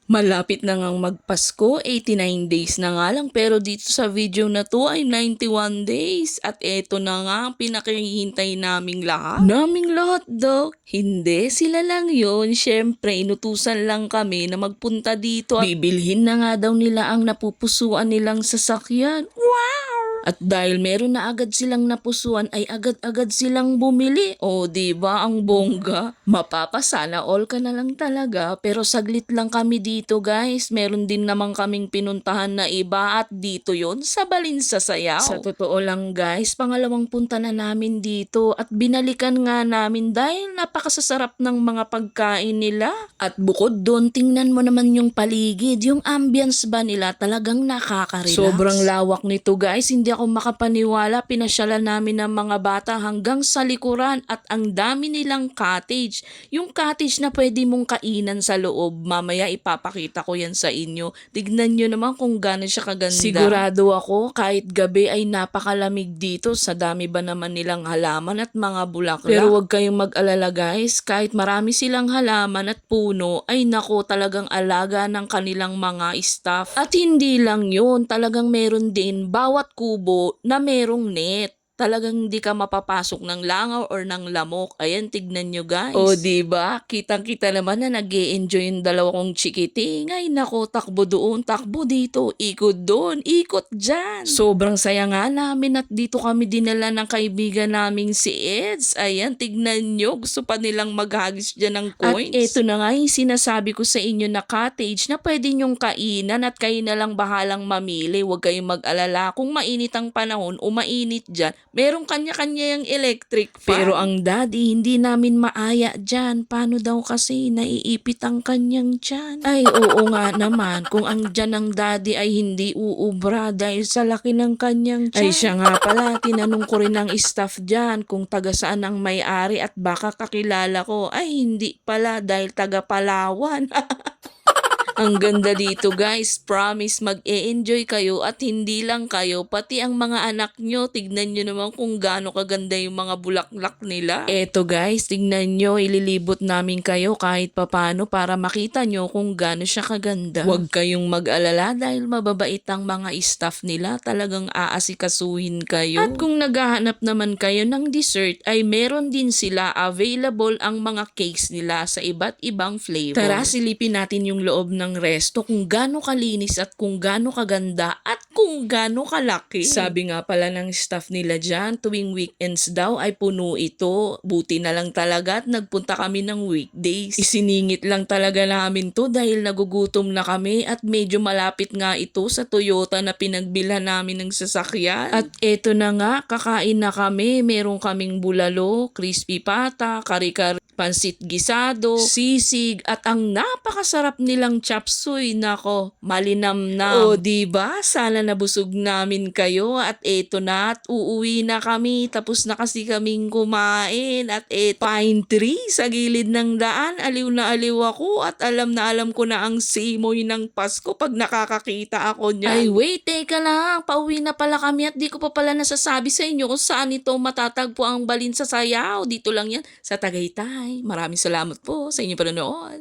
Malapit na ngang magpasko, 89 days na nga lang pero dito sa video na to ay 91 days. At eto na nga ang pinakahihintay naming lahat. Naming lahat daw? Hindi, sila lang yon. Syempre, inutusan lang kami na magpunta dito at bibilhin na nga daw nila ang napupusuan nilang sasakyan. Wow! At dahil meron na agad silang napusuan ay agad-agad silang bumili. O diba ang bongga? Mapapasana all ka na lang talaga pero saglit lang kami dito guys. Meron din naman kaming pinuntahan na iba at dito yon sa Balinsa Sayaw. Sa totoo lang guys, pangalawang punta na namin dito at binalikan nga namin dahil napakasasarap ng mga pagkain nila. At bukod doon, tingnan mo naman yung paligid, yung ambience ba nila talagang nakaka-relax. Sobrang lawak nito guys, hindi ako makapaniwala, pinasyalan namin ng mga bata hanggang sa likuran at ang dami nilang cottage. Yung cottage na pwede mong kainan sa loob, mamaya ipapakita ko yan sa inyo. Tignan nyo naman kung gaano siya kaganda. Sigurado ako kahit gabi ay napakalamig dito sa dami ba naman nilang halaman at mga bulaklak. Pero wag kayong mag-alala guys, kahit marami silang halaman at puno, ay nako talagang alaga ng kanilang mga staff. At hindi lang yun, talagang meron din bawat kubo na merong net. Talagang hindi ka mapapasok ng langaw or ng lamok. Ayan, tignan nyo guys. O diba? Kitang-kita naman na nag-e-enjoy yung dalawang chikiting. Ay nako, takbo doon, takbo dito, ikot doon, ikot dyan. Sobrang saya nga namin at dito kami dinala ng kaibigan naming si Eds. Ayan, tignan nyo, gusto pa nilang maghagis dyan ng coins. At eto na nga yung sinasabi ko sa inyo na cottage na pwede nyong kainan at kayo na lang bahalang mamili. Huwag kayong mag-alala kung mainit ang panahon o mainit dyan. Merong kanya-kanya yung electric fan. Pero ang daddy, hindi namin maaya dyan. Paano daw kasi naiipit ang kanyang tiyan? Ay, oo nga naman. Kung ang tiyan ng daddy ay hindi uubra dahil sa laki ng kanyang tiyan. Ay, siya nga pala. Tinanong ko rin ng staff dyan kung taga saan ang may-ari at baka kakilala ko. Ay, hindi pala dahil taga Palawan. Ang ganda dito guys, promise mag-e-enjoy kayo at hindi lang kayo, pati ang mga anak nyo, tignan nyo naman kung gaano kaganda yung mga bulaklak nila. Eto guys, tignan nyo, ililibot namin kayo kahit papano para makita nyo kung gaano siya kaganda. Huwag kayong mag-alala dahil mababait ang mga staff nila, talagang aasikasuhin kayo. At kung naghahanap naman kayo ng dessert, ay meron din sila available ang mga cakes nila sa iba't ibang flavor. Tara, silipin natin yung loob ng resto kung gaano kalinis at kung gaano kaganda at kung gaano kalaki. Sabi nga pala ng staff nila dyan, tuwing weekends daw ay puno ito. Buti na lang talaga at nagpunta kami ng weekdays. Isiningit lang talaga namin to dahil nagugutom na kami at medyo malapit nga ito sa Toyota na pinagbilhan namin ng sasakyan. At eto na nga, kakain na kami. Meron kaming bulalo, crispy pata, kari-kari, pansit gisado, sisig, at ang napakasarap nilang chop suey. Nako, malinamnam. O diba? Sana nabusog namin kayo at eto na at uuwi na kami. Tapos na kasi kaming kumain at eto, pine tree sa gilid ng daan. Aliw na aliw ako at alam na alam ko na ang simoy ng Pasko pag nakakakita ako niyan. Ay wait, teka lang. Pauwi na pala kami at di ko pa pala nasasabi sa inyo kung saan ito matatagpo ang Balinsa Sayaw. Dito lang yan sa Tagaytay. Maraming salamat po sa inyong panonood.